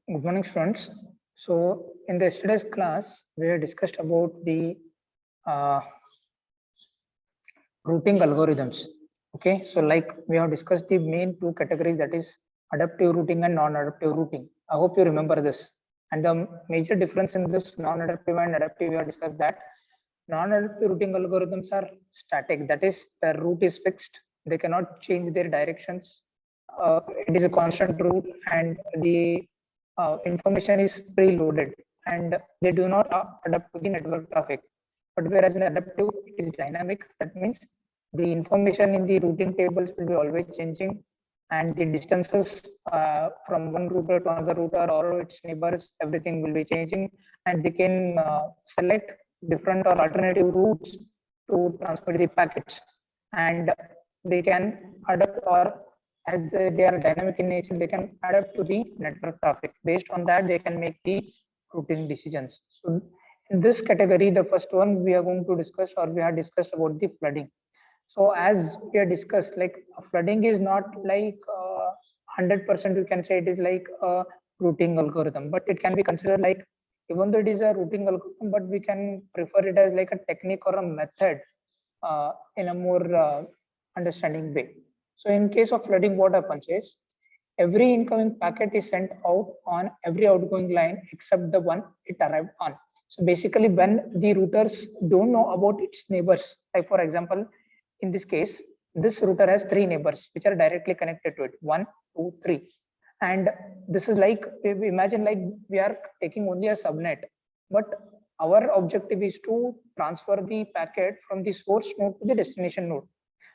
Good morning, students. So, in the yesterday's class, we have discussed about the uh, routing algorithms. Okay, so like we have discussed the main two categories, that is adaptive routing and non-adaptive routing. I hope you remember this. And the major difference in this non-adaptive and adaptive, we have discussed that non-adaptive routing algorithms are static. That is, the route is fixed. They cannot change their directions. It is a constant route, and the information is preloaded, and they do not adapt to the network traffic. But whereas in adaptive, it is dynamic. That means the information in the routing tables will be always changing, and the distances from one router to another router or its neighbors, everything will be changing, and they can select different or alternative routes to transmit the packets, and they can adapt, or as they are dynamic in nature, they can adapt to the network traffic. Based on that, they can make the routing decisions. So in this category, the first one we are going to discuss, or we have discussed about the flooding. So as we have discussed, like flooding is not like 100% you can say it is like a routing algorithm, but it can be considered like, even though it is a routing algorithm, but we can prefer it as like a technique or a method in a more understanding way. So in case of flooding, what happens is every incoming packet is sent out on every outgoing line except the one it arrived on. So basically, when the routers don't know about its neighbors, like for example, in this case, this router has three neighbors which are directly connected to it, 1, 2, 3. And this is like, imagine like we are taking only a subnet, but our objective is to transfer the packet from the source node to the destination node.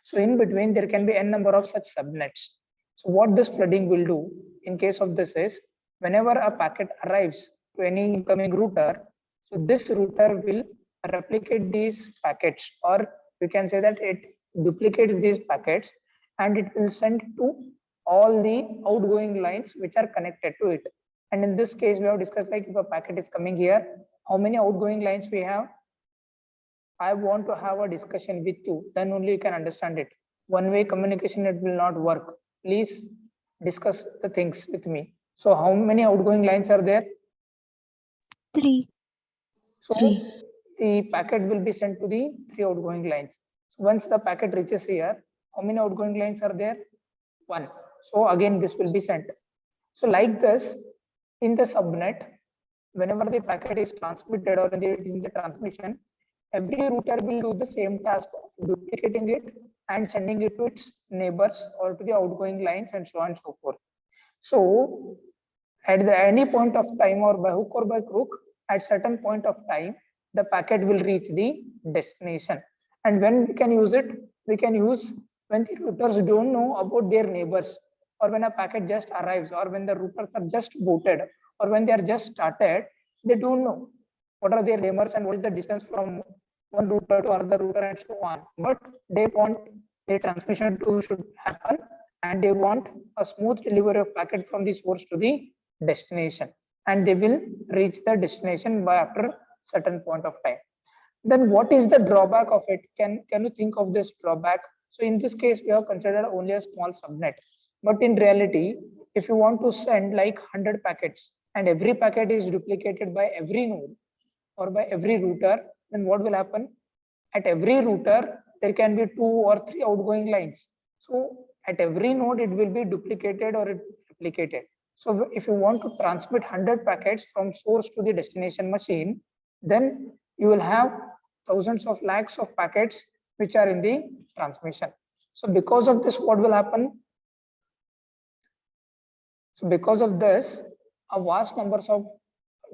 So in between, there can be n number of such subnets. So what this flooding will do in case of this is, whenever a packet arrives to any incoming router, so this router will replicate these packets, or we can say that it duplicates these packets, and it will send to all the outgoing lines which are connected to it. And in this case, we have discussed like if a packet is coming here, how many outgoing lines we have. I want to have a discussion with you, then only you can understand it. One way communication, it will not work. Please discuss the things with me. So how many outgoing lines are there? 3. So 3. the packet will be sent to the 3 outgoing lines. So once the packet reaches here, how many outgoing lines are there? 1. So again, this will be sent. So like this, in the subnet, whenever the packet is transmitted or in the transmission, every router will do the same task of duplicating it and sending it to its neighbors or to the outgoing lines, and so on and so forth. So at any point of time, or by hook or by crook, at certain point of time, the packet will reach the destination. And when we can use it, we can use when the routers don't know about their neighbors, or when a packet just arrives, or when the routers are just booted, or when they are just started, they don't know what are their neighbors and what is the distance from one router to another router, and so on. But they want their transmission to should happen, and they want a smooth delivery of packet from the source to the destination, and they will reach the destination by after certain point of time. Then what is the drawback of it? Can you think of this drawback? So in this case, we have considered only a small subnet, but in reality, if you want to send like 100 packets, and every packet is duplicated by every node or by every router, then what will happen? At every router, there can be 2 or 3 outgoing lines. So at every node, it will be duplicated or it replicated. So if you want to transmit 100 packets from source to the destination machine, then you will have thousands of lakhs of packets which are in the transmission. So because of this, what will happen? So because of this, a vast numbers of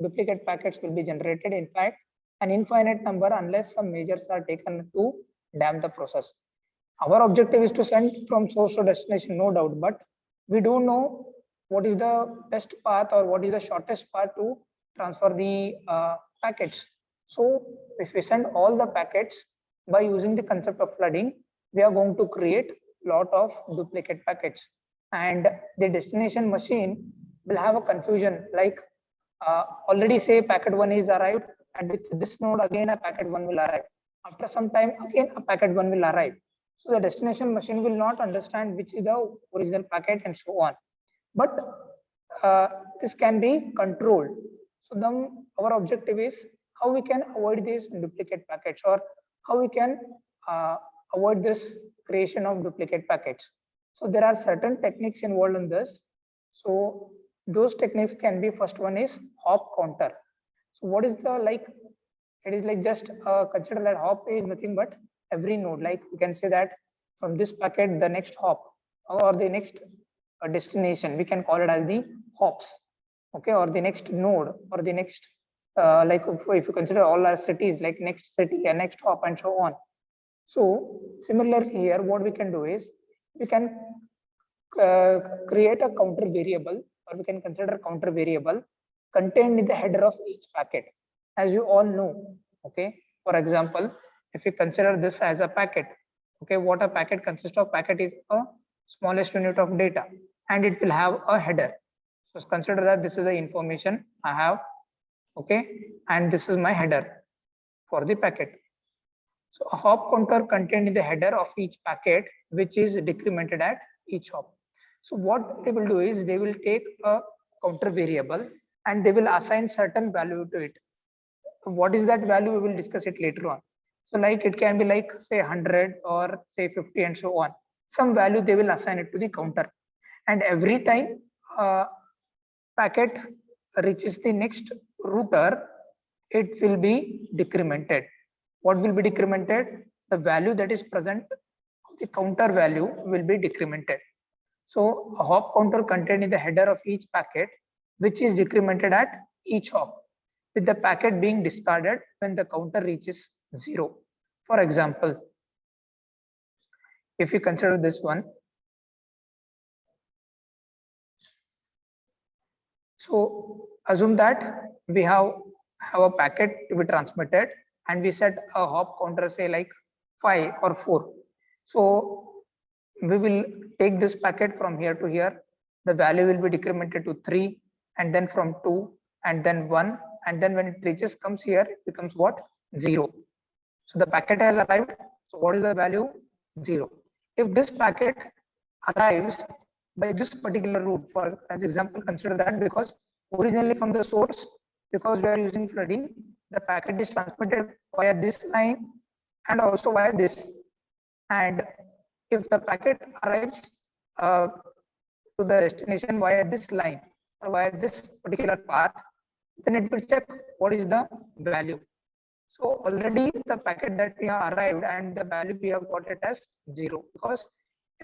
duplicate packets will be generated. In fact, an infinite number, unless some measures are taken to dam the process. Our objective is to send from source to destination, no doubt, but we don't know what is the best path or what is the shortest path to transfer the packets. So if we send all the packets by using the concept of flooding, we are going to create lot of duplicate packets, and the destination machine will have a confusion, like already say packet 1 is arrived, and with this node again a packet 1 will arrive. After some time again a packet 1 will arrive. So the destination machine will not understand which is the original packet, and so on. But this can be controlled. So our objective is how we can avoid these duplicate packets, or how we can avoid this creation of duplicate packets. So there are certain techniques involved in this. So those techniques can be, first one is hop counter. So what is the like? It is like just consider that hop is nothing but every node. Like we can say that from this packet, the next hop or the next destination, we can call it as the hops, okay, or the next node or the next like if you consider all our cities, like next city and next hop and so on. So similar here, what we can do is we can create a counter variable, or we can consider counter variable contained in the header of each packet, as you all know. Okay, for example, if you consider this as a packet, okay, what a packet consists of? Packet is a smallest unit of data, and it will have a header. So consider that this is the information I have, okay, and this is my header for the packet. So a hop counter contained in the header of each packet, which is decremented at each hop. So what they will do is they will take a counter variable and they will assign certain value to it. What is that value? We will discuss it later on. So like it can be like say 100 or say 50 and so on. Some value they will assign it to the counter, and every time packet reaches the next router, it will be decremented. What will be decremented? The value that is present, the counter value will be decremented. So a hop counter contained in the header of each packet, which is decremented at each hop, with the packet being discarded when the counter reaches 0. For example, if you consider this one, so assume that we have a packet to be transmitted, and we set a hop counter, say like 5 or 4. So we will take this packet from here to here. The value will be decremented to 3, and then from 2, and then 1, and then when it reaches comes here, it becomes what? 0. So the packet has arrived. So what is the value? 0. If this packet arrives by this particular route, for as example, consider that because originally from the source, because we are using flooding, the packet is transmitted via this line and also via this. And if the packet arrives to the destination via this line or via this particular path, then it will check what is the value. So already the packet that we have arrived and the value we have got it as 0, because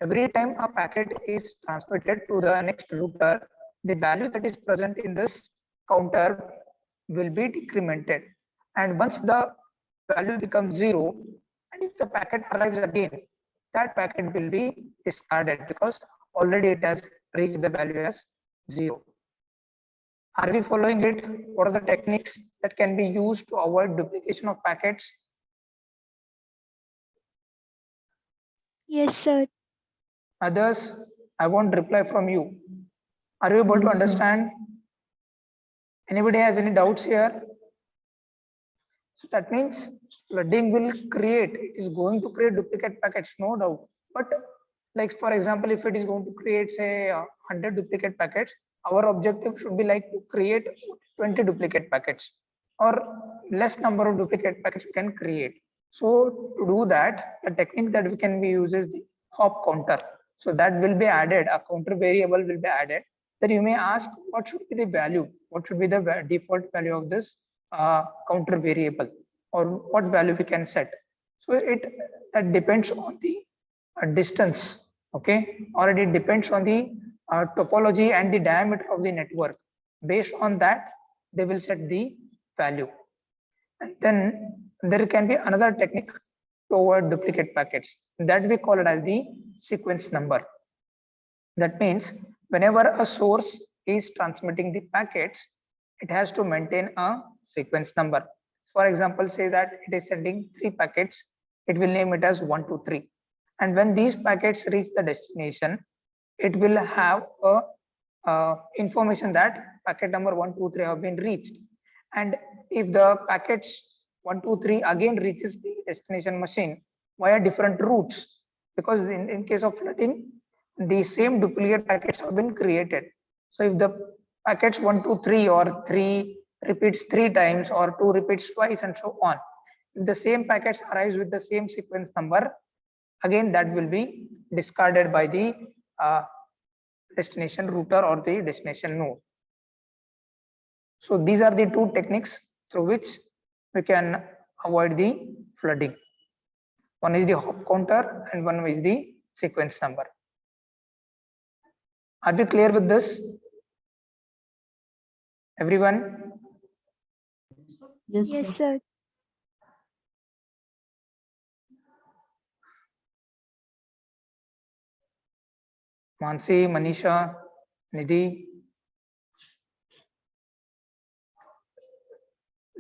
every time a packet is transmitted to the next router, the value that is present in this counter will be decremented. And once the value becomes 0, and if the packet arrives again, that packet will be discarded because already it has reached the value as 0. Are we following it? What are the techniques that can be used to avoid duplication of packets? Yes, sir. Others, I want reply from you. Are you able to Yes, sir. understand? Anybody has any doubts here? So that means flooding will create, it is going to create duplicate packets, no doubt. But like for example, if it is going to create say 100 duplicate packets, our objective should be like to create 20 duplicate packets, or less number of duplicate packets we can create. So to do that, the technique that we can be use is the hop counter. So that will be added, a counter variable will be added. Then you may ask, what should be the value? What should be the default value of this counter variable, or what value we can set? So that depends on the distance, okay, or it depends on the topology and the diameter of the network. Based on that, they will set the value. And then there can be another technique to avoid duplicate packets, that we call it as the sequence number. That means whenever a source is transmitting the packets, it has to maintain a sequence number. For example, say that it is sending 3 packets, it will name it as 1, 2, 3. And when these packets reach the destination, it will have a information that packet number 1, 2, 3 have been reached. And if the packets 1, 2, 3 again reaches the destination machine via different routes, because in case of flooding, the same duplicate packets have been created. So if the packets 1, 2, 3 or 3 repeats 3 times or 2 repeats twice and so on. If the same packets arrives with the same sequence number, again that will be discarded by the destination router or the destination node. So these are the two techniques through which we can avoid the flooding. One is the hop counter and one is the sequence number. Are we clear with this? Everyone? Yes, sir. Mansi, Manisha, Nidhi.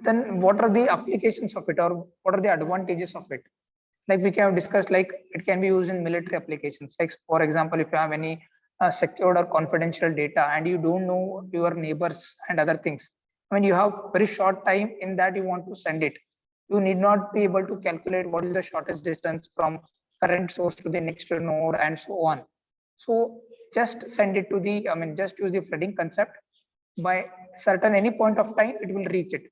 Then what are the applications of it, or what are the advantages of it? Like we can discuss, like it can be used in military applications. Like for example, if you have any secured or confidential data and you don't know your neighbors and other things, when you have very short time in that you want to send it, you need not be able to calculate what is the shortest distance from current source to the next node and so on. So just send it to the, just use the flooding concept. By certain any point of time, it will reach it.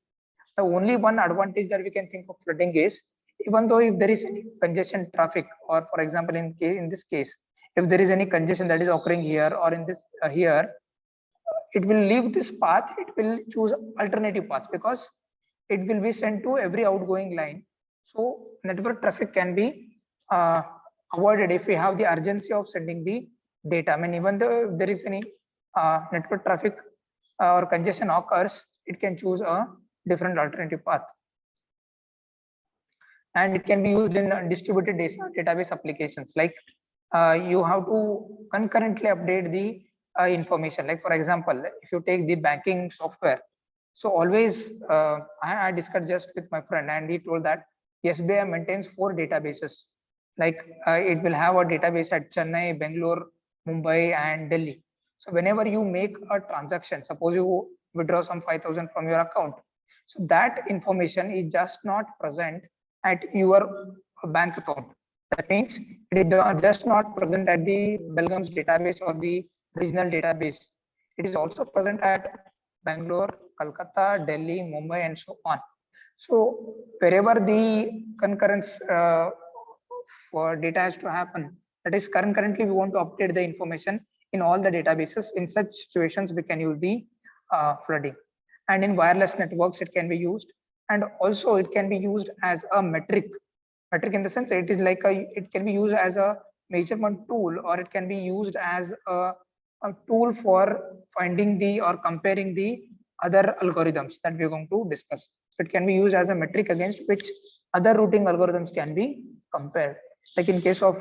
The only one advantage that we can think of flooding is, even though if there is any congestion traffic, or for example in this case, if there is any congestion that is occurring here or in this here, it will leave this path, it will choose alternative paths because it will be sent to every outgoing line. So network traffic can be avoided if we have the urgency of sending the data. Even though if there is any network traffic or congestion occurs, it can choose a different alternative path. And it can be used in distributed database applications. Like you have to concurrently update the information. Like for example, if you take the banking software, so always I discussed just with my friend and he told that SBI maintains 4 databases. Like it will have a database at Chennai, Bangalore, Mumbai and Delhi. So whenever you make a transaction, suppose you withdraw some 5,000 from your account, so that information is just not present at your bank account. That means it is just not present at the Belgaum's database or the regional database. It is also present at Bangalore, Kolkata, Delhi, Mumbai, and so on. So wherever the concurrence for data has to happen, that is currently we want to update the information in all the databases. In such situations, we can use the flooding. And in wireless networks, it can be used, and also it can be used as a metric in the sense it is like it can be used as a measurement tool, or it can be used as a tool for finding the or comparing the other algorithms that we are going to discuss. It can be used as a metric against which other routing algorithms can be compared. Like in case of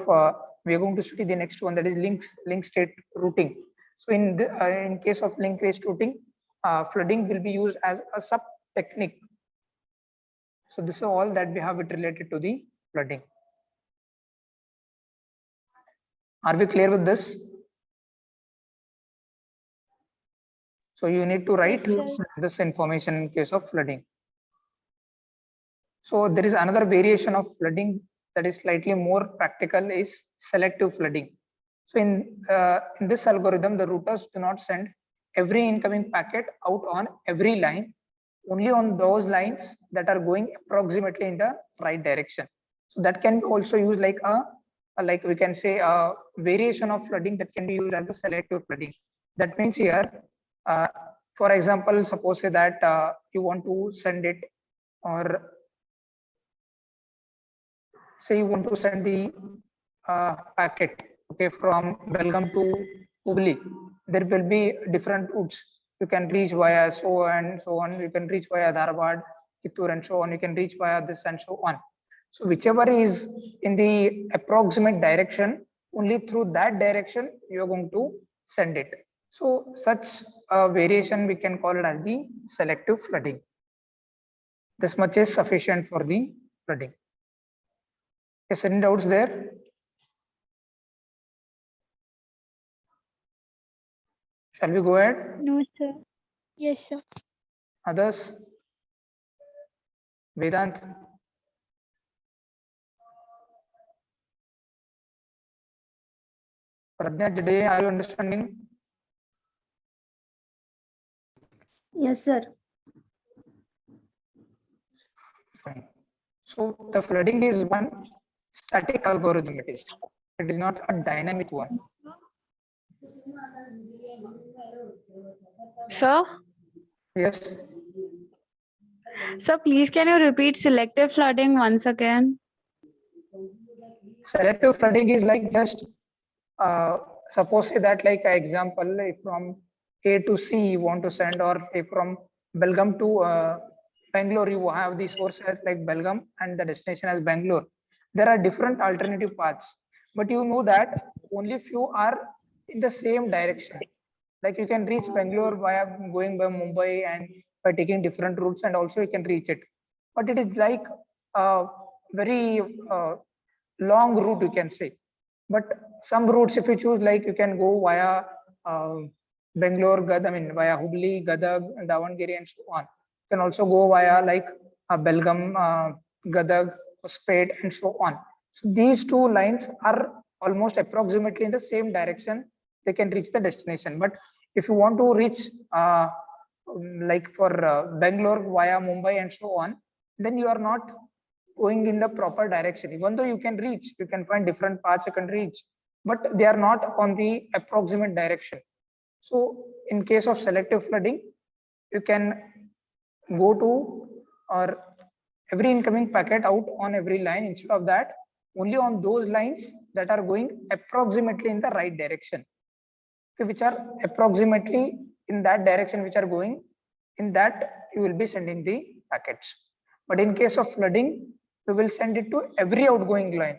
we are going to study the next one, that is link state routing. So in case of link based routing, flooding will be used as a sub technique. So this is all that we have it related to the flooding. Are we clear with this? So you need to write this information in case of flooding. So there is another variation of flooding that is slightly more practical, is selective flooding. So in this algorithm, the routers do not send every incoming packet out on every line, only on those lines that are going approximately in the right direction. So that can also use like like we can say a variation of flooding that can be used as a selective flooding. That means here, for example, suppose say that you want to send it, or say you want to send the packet, okay, from Belgaum to Hubli. There will be different routes. You can reach via so and so on. You can reach via Dharwad, Kittur, and so on. You can reach via this and so on. So whichever is in the approximate direction, only through that direction you are going to send it. So such a variation we can call it as the selective flooding. This much is sufficient for the flooding. Yes, any doubts there? Shall we go ahead? No, sir. Yes, sir. Others? Vedant? Pradnya Jade, are you understanding? Yes, sir. Fine. So the flooding is one static algorithm. It is not a dynamic one. Sir, Yes. sir, please can you repeat selective flooding once again? Selective flooding is like just suppose say that like example, if from A to C you want to send, or if from Belgaum to Bangalore you have the source as like Belgaum and the destination as Bangalore. There are different alternative paths, but you know that only few are in the same direction. Like you can reach Bangalore via going by Mumbai and by taking different routes, and also you can reach it. But it is like a very long route, you can say. But some routes, if you choose, like you can go via Bangalore, I mean via Hubli, Gadag, Davangere, and so on. You can also go via like Belgaum, Gadag, Spade, and so on. So these two lines are almost approximately in the same direction. They can reach the destination. But if you want to reach like for Bangalore via Mumbai and so on, then you are not going in the proper direction. Even though you can reach, you can find different paths you can reach, but they are not on the approximate direction. So in case of selective flooding, you can go to or every incoming packet out on every line. Instead of that, only on those lines that are going approximately in the right direction, which are approximately in that direction, which are going in that, you will be sending the packets. But in case of flooding, we will send it to every outgoing line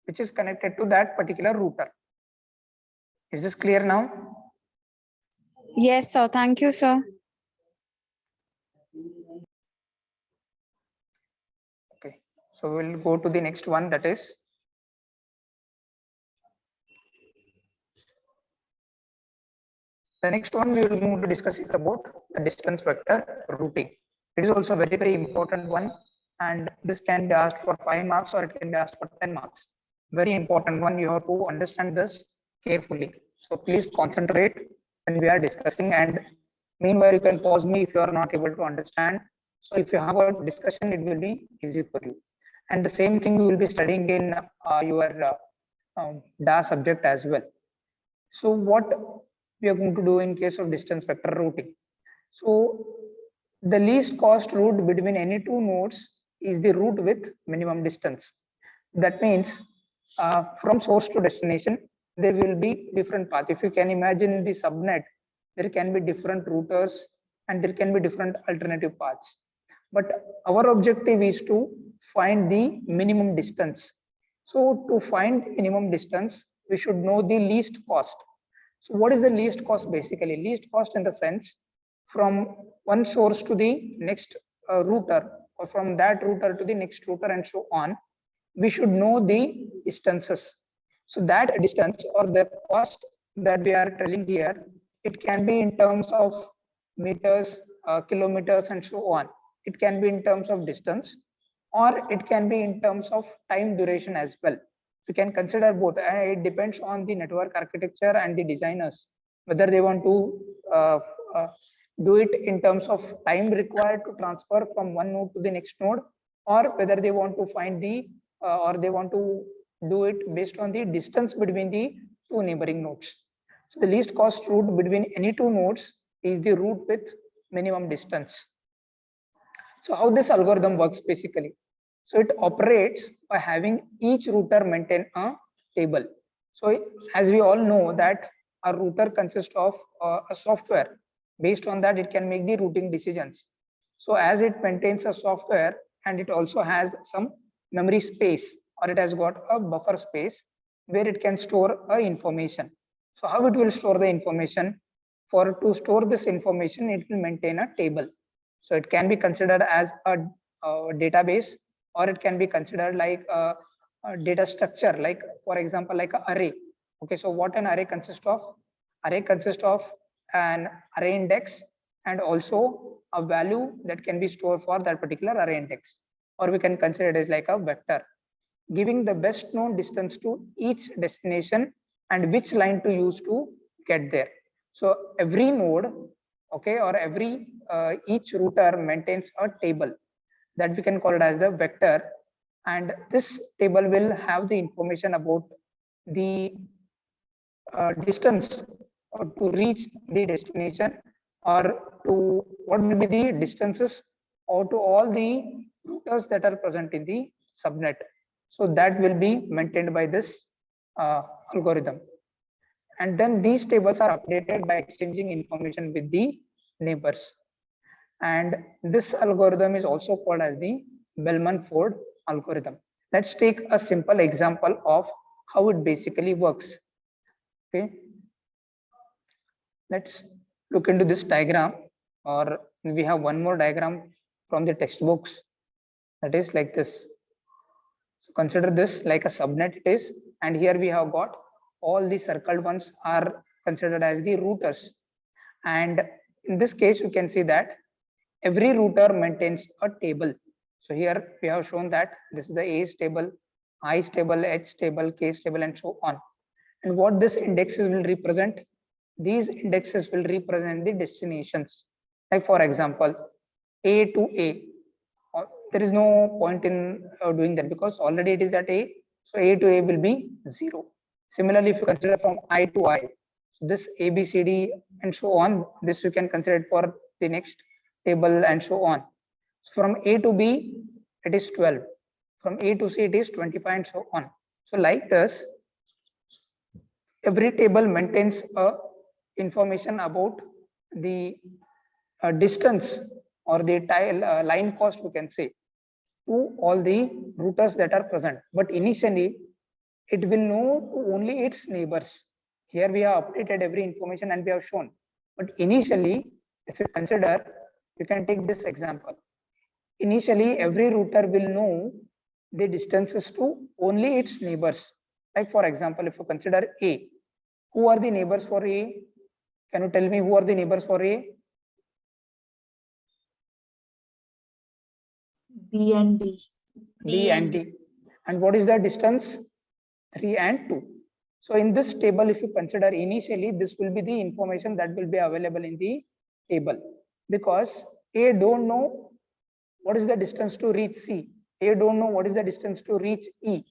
which is connected to that particular router. Is this clear now? Yes, sir. Thank you, sir. Okay, so we'll go to the next one, that is the next one we will move to discuss is about the distance vector routing. It is also a very, very important one, and this can be asked for 5 marks or it can be asked for 10 marks. Very important one. You have to understand this carefully. So please concentrate when we are discussing, and meanwhile you can pause me if you are not able to understand. So if you have a discussion, it will be easy for you. And the same thing we will be studying in your DA subject as well. So what we are going to do in case of distance vector routing? So the least cost route between any two nodes is the route with minimum distance. That means from source to destination, there will be different path. If you can imagine the subnet, there can be different routers and there can be different alternative paths. But our objective is to find the minimum distance. So to find minimum distance, we should know the least cost. So what is the least cost basically? Least cost in the sense from one source to the next router, or from that router to the next router and so on, we should know the distances. So that distance or the cost that we are telling here, it can be in terms of meters, kilometers, and so on. It can be in terms of distance, or it can be in terms of time duration as well. You can consider both. It depends on the network architecture and the designers, whether they want to do it in terms of time required to transfer from one node to the next node, or whether they want to find the or they want to do it based on the distance between the two neighboring nodes. So the least cost route between any two nodes is the route with minimum distance. So how this algorithm works basically? So it operates by having each router maintain a table. So as we all know that a router consists of a software. Based on that, it can make the routing decisions. So as it maintains a software and it also has some memory space, or it has got a buffer space where it can store information. So how it will store the information? For to store this information, it will maintain a table. So it can be considered as a database, or it can be considered like a data structure, like for example, like an array. Okay, so what an array consists of? Array consists of an array index and also a value that can be stored for that particular array index, or we can consider it as like a vector, giving the best known distance to each destination and which line to use to get there. So every node okay, or every each router maintains a table that we can call it as the vector, and this table will have the information about the distance to reach the destination, or to what will be the distances or to all the routers that are present in the subnet. So that will be maintained by this algorithm, and then these tables are updated by exchanging information with the neighbors. And this algorithm is also called as the Bellman-Ford algorithm. Let's take a simple example of how it basically works. Okay, let's look into this diagram, or we have one more diagram from the textbooks that is like this. So consider this like a subnet it is, and here we have got all the circled ones are considered as the routers. And in this case, you can see that every router maintains a table. So here we have shown that this is the A's table, I's table, H table, K's table, and so on. And what this indexes will represent? These indexes will represent the destinations. Like for example, A to A. There is no point in doing that because already it is at A. So A to A will be 0. Similarly, if you consider from I to I, so this A, B, C, D, and so on, this you can consider it for the next table and so on. So from A to B, it is 12. From A to C, it is 25 and so on. So like this, every table maintains a information about the distance or the tile line cost, we can say, to all the routers that are present. But initially, it will know only its neighbors. Here we have updated every information and we have shown. But initially, if you consider, you can take this example. Initially, every router will know the distances to only its neighbors. Like for example, if you consider A, who are the neighbors for A? Can you tell me who are the neighbors for A? B and D. B and D. And what is the distance? 3 and 2. So in this table, if you consider initially, this will be the information that will be available in the table, because A don't know what is the distance to reach C. A don't know what is the distance to reach E.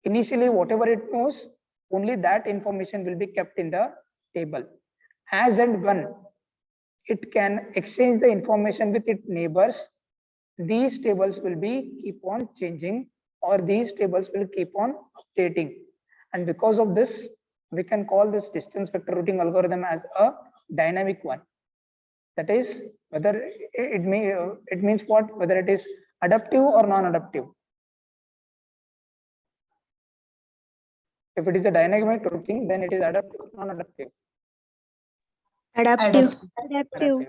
Initially, whatever it knows, only that information will be kept in the table. As and when it can exchange the information with its neighbors, these tables will be keep on changing, or these tables will keep on updating. And because of this, we can call this distance vector routing algorithm as a dynamic one. That is, whether it means what? Whether it is adaptive or non-adaptive. If it is a dynamic routing, then it is adaptive or non-adaptive. Adaptive. Adaptive.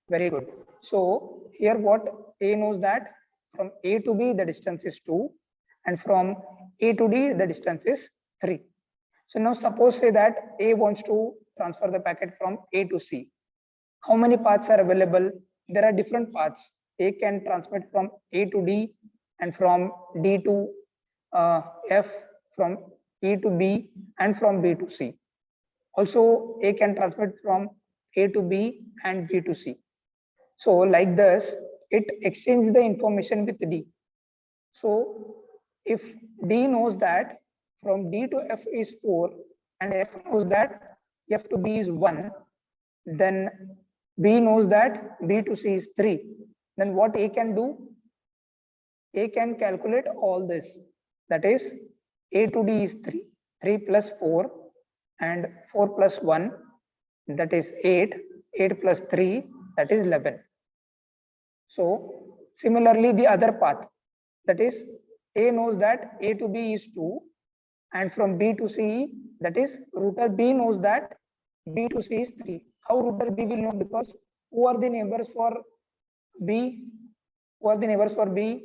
Very good. So here what A knows that from A to B the distance is 2, and from A to D the distance is 3. So now suppose say that A wants to transfer the packet from A to C. How many paths are available? There are different paths. A can transmit from A to D, and from D to F, from E to B, and from B to C. Also, A can transmit from A to B and B to C. So like this, it exchanges the information with D. So if D knows that from D to F is 4, and F knows that F to B is 1, then B knows that B to C is 3. Then what A can do? A can calculate all this. That is, A to D is 3. 3 plus 4 and 4 plus 1, that is 8. 8 plus 3, that is 11. So similarly, the other path, that is, A knows that A to B is 2, and from B to C, that is, router B knows that B to C is 3. How router B will know? Because who are the neighbors for B? Who are the neighbors for B?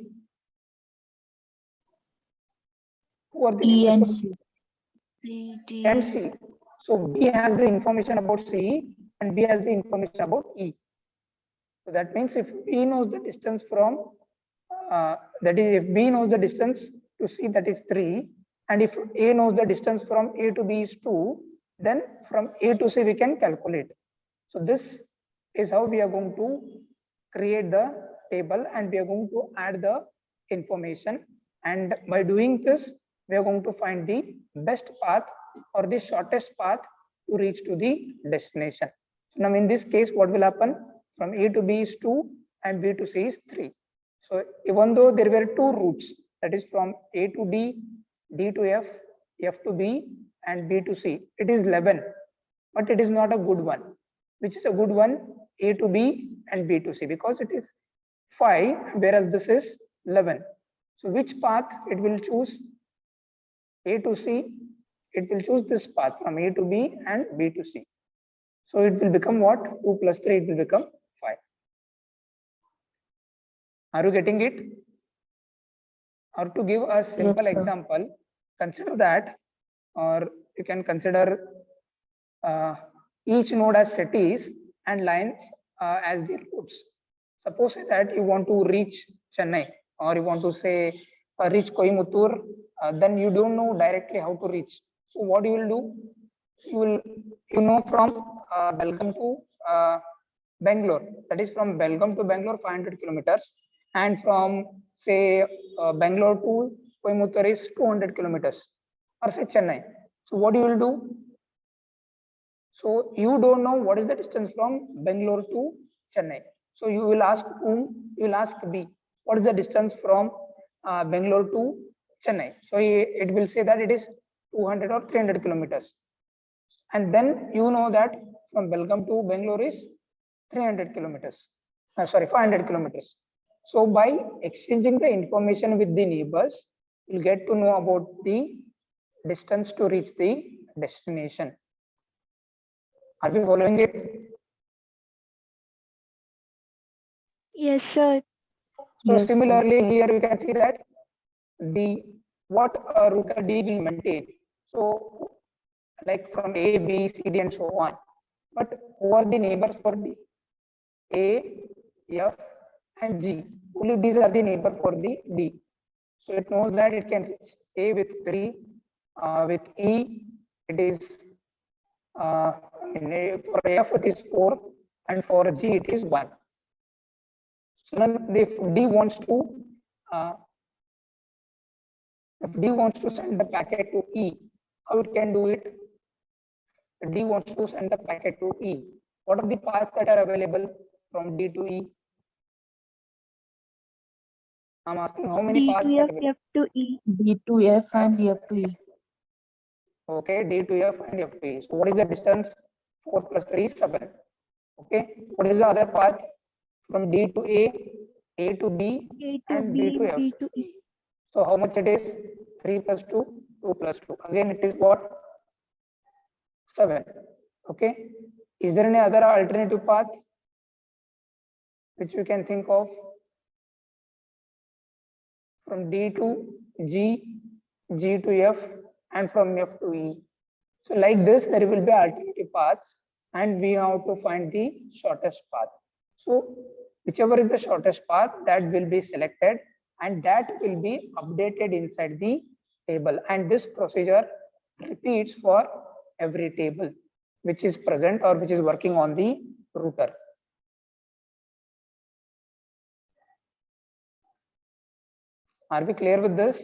Who are the E and neighbors C. C, for D. B and C? So B has the information about C, and B has the information about E. So that means if B knows the distance from, that is, if B knows the distance to C, that is 3, and if A knows the distance from A to B is 2, then from A to C we can calculate. So this is how we are going to create the table and we are going to add the information. And by doing this, we are going to find the best path or the shortest path to reach to the destination. So now in this case, what will happen? From A to B is 2 and B to C is 3. So even though there were two routes, that is from A to D, D to F, F to B, and B to C, it is 11, but it is not a good one. Which is a good one? A to B and B to C, because it is 5, whereas this is 11. So which path it will choose? A to C, it will choose this path from A to B and B to C. So it will become what? 2 plus 3, it will become 5. Are you getting it? Or to give a simple Yes, sir. example, consider that, or you can consider each node as cities and lines as the routes. Suppose that you want to reach Chennai, or you want to say reach Coimbatore, then you don't know directly how to reach. So what you will do? You know from Belgaum to Bangalore. That is from Belgaum to Bangalore 500 kilometers, and from say Bangalore to Coimbatore is 200 kilometers, or say Chennai. So what you will do? So you don't know what is the distance from Bangalore to Chennai. So you will ask whom? You will ask B. What is the distance from Bangalore to Chennai? So it will say that it is 200 or 300 kilometers. And then you know that from Belgaum to Bangalore is 300 kilometers. Sorry, 500 kilometers. So by exchanging the information with the neighbors, you'll get to know about the distance to reach the destination. Are we following it? Yes, sir. So Yes, sir. similarly, here you can see that the what router D will maintain. So like from A, B, C, D, and so on. But who are the neighbors for D? A, F, and G. Only these are the neighbor for the D. So it knows that it can reach A with 3, with E it is for F it is 4, and for G it is 1. So then if D wants to send the packet to E, how it can do it? D wants to send the packet to E. What are the paths that are available from D to E? I'm asking how many D paths to are F, available? F to E. D to F and F to E. Okay, D to F and F to E. So what is the distance? 4 plus 3 is 7. Okay, what is the other path? From D to A to B, A to and B B, to F. B to E. So how much it is? 3 plus 2, 2 plus 2. Again, it is what? 7. Okay. Is there any other alternative path which you can think of? From D to G, G to F, and from F to E. So like this, there will be alternative paths, and we have to find the shortest path. So whichever is the shortest path, that will be selected, and that will be updated inside the table. And this procedure repeats for every table which is present or which is working on the router. Are we clear with this?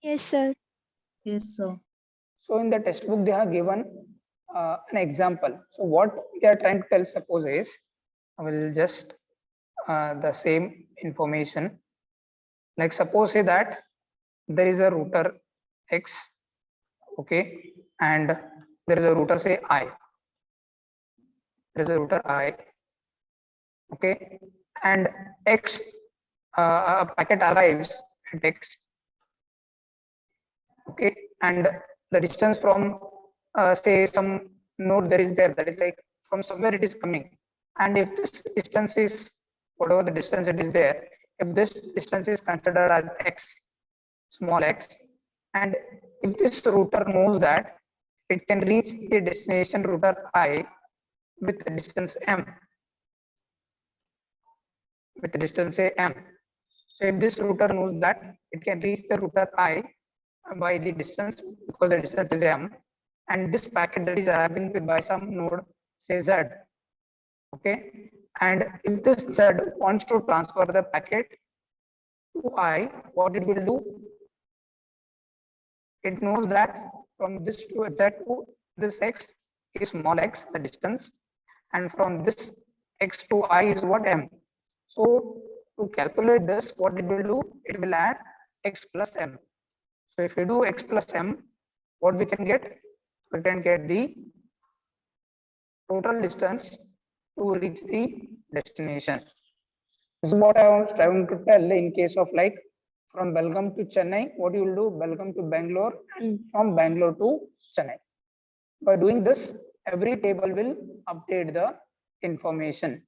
Yes, sir. Yes, sir. So in the textbook, they have given an example. So what we are trying to tell, suppose is, I will just the same information. Like suppose say that there is a router X, okay, and there is a router say I. There is a router I, okay, and X, a packet arrives at X, okay, and the distance from say some node there is there, that is like from somewhere it is coming, and if this distance is whatever the distance it is there, if this distance is considered as X, small x, and if this router knows that it can reach the destination router I with distance m, with distance say m. So if this router knows that it can reach the router I by the distance, because the distance is m, and this packet that is arriving by some node say Z. Okay, and if this Z wants to transfer the packet to I, what it will do? It knows that from this to Z to this X is small x, the distance, and from this X to I is what, M. So to calculate this, what it will do? It will add X plus M. So if we do X plus M, what we can get? We can get the total distance to reach the destination. This is what I was trying to tell in case of like from Belgaum to Chennai, what you will do, Belgaum to Bangalore, and from Bangalore to Chennai. By doing this, every table will update the information.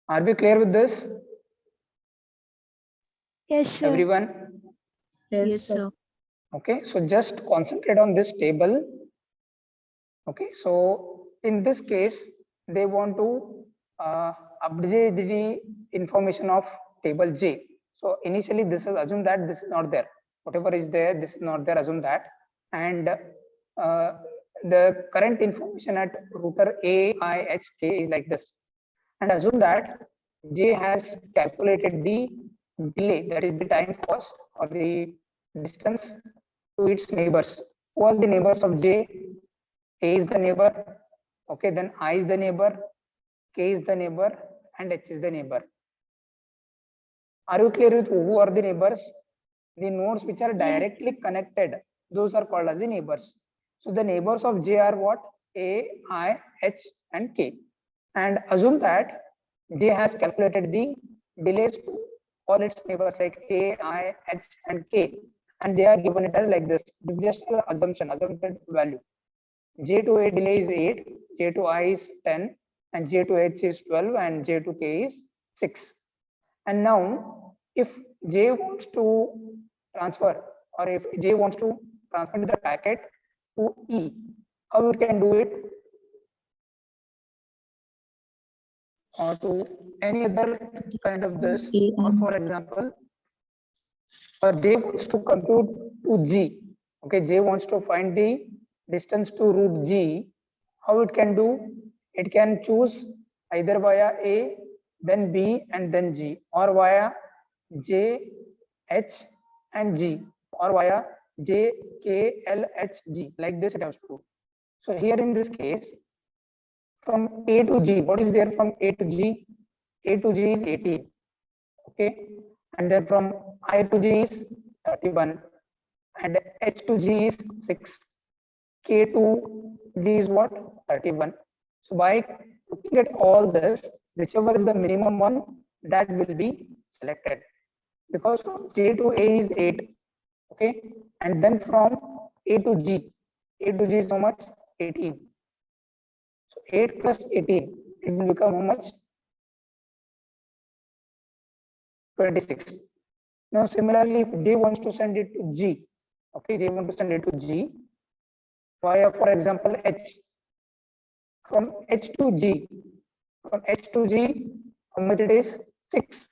Are we clear with this, Yes, sir. everyone? Yes, sir. Okay, so just concentrate on this table. Okay, so in this case, they want to update the information of table J. So initially, this is assume that this is not there. Whatever is there, this is not there. Assume that, and the current information at router AIHK is like this, and assume that J has calculated the delay, that is the time cost or the distance to its neighbors. Who are the neighbors of J? A is the neighbor, okay, then I is the neighbor, K is the neighbor, and H is the neighbor. Are you clear with who are the neighbors? The nodes which are directly connected, those are called as the neighbors. So the neighbors of J are what? A, I, H, and K. And assume that J has calculated the delays to all its neighbors like A, I, H, and K, and they are given it as like this. This is just an assumption, assumpted value. J to A delay is 8, J to I is 10, and J to H is 12, and J to K is 6. And now, if J wants to transfer, or if J wants to transfer the packet to E, how it can do it? Or to any other kind of this, or for example, J wants to compute to G. Okay, J wants to find the distance to root G. How it can do? It can choose either via A, then B, and then G, or via J, H, and G, or via J, K, L, H, G. Like this it has to. So here in this case, from A to G, what is there from A to G? A to G is 18. Okay, and then from I to G is 31, and H to G is 6. K to G is what? 31. So by looking at all this, whichever is the minimum one, that will be selected. Because from J to A is 8. Okay, and then from A to G is how much? 18. So 8 plus 18, it will become how much? 26. Now similarly, if J wants to send it to G, okay, J wants to send it to G via, for example, H. From H to G, how much it is? 6.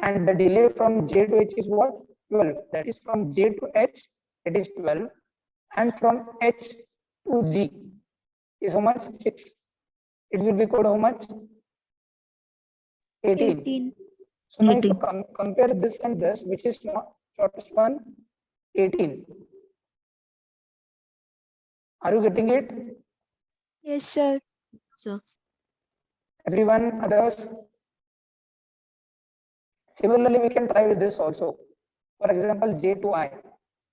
And the delay from J to H is what? 12. That is from J to H, it is 12. And from H to G is how much? 6. It will be called how much? 18. 18. So now if you compare this and this, which is not shortest one? 18. Are you getting it? Yes, sir. Sir. Everyone, others? Similarly, we can try with this also. For example, J to I.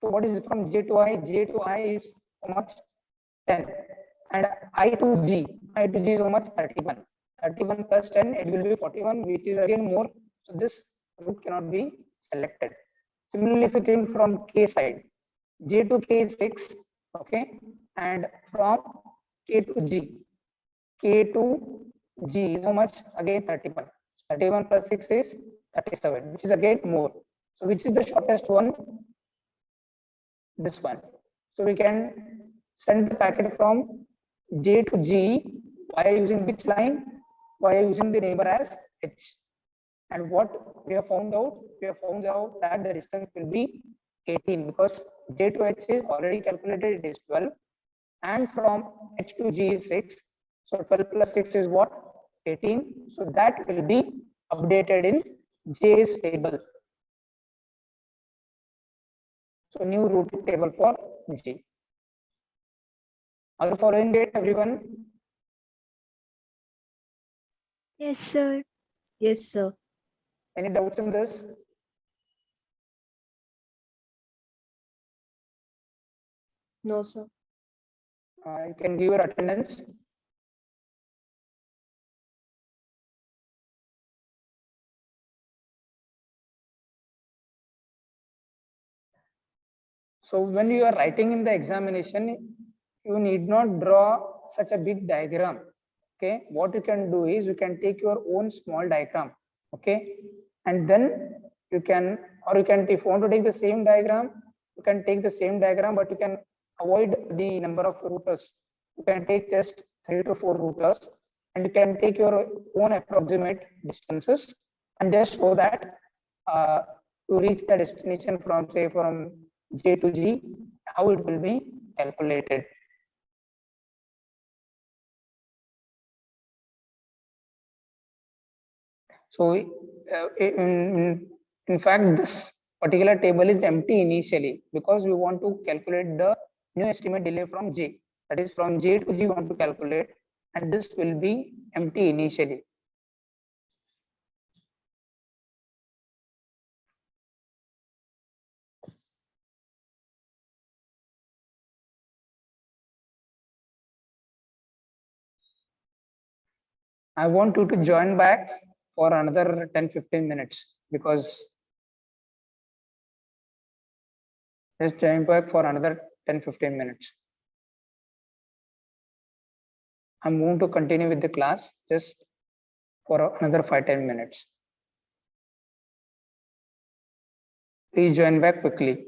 So what is it from J to I? J to I is how much? 10. And I to G is how much? 31. 31 plus 10, it will be 41, which is again more. So this route cannot be selected. Similarly, if you think from K side, J to K is 6, okay, and from K to G is how much? Again 31. 31 plus 6 is 37, which is again more. So which is the shortest one? This one. So we can send the packet from J to G by using which line? By using the neighbor as H. And what we have found out? We have found out that the distance will be 18 because J to H is already calculated, it is 12, and from H to G is 6. So 12 plus 6 is what? 18. So that will be updated in J's table. So new routing table for J. Are you following it, everyone? Yes, sir. Yes, sir. Any doubts in this? No, sir. You can give your attendance. So when you are writing in the examination, you need not draw such a big diagram. Okay, what you can do is you can take your own small diagram. Okay, and then you can, or you can, if you want to take the same diagram, you can take the same diagram, but you can avoid the number of routers. You can take just 3 to 4 routers, and you can take your own approximate distances and just show that to reach the destination from, say, from J to G, how it will be calculated. So in fact, this particular table is empty initially because we want to calculate the new estimate delay from J. That is from J to G we want to calculate, and this will be empty initially. I want you to join back for another 10-15 minutes because just join back for another 10-15 minutes. I'm going to continue with the class just for another 5-10 minutes. Please join back quickly.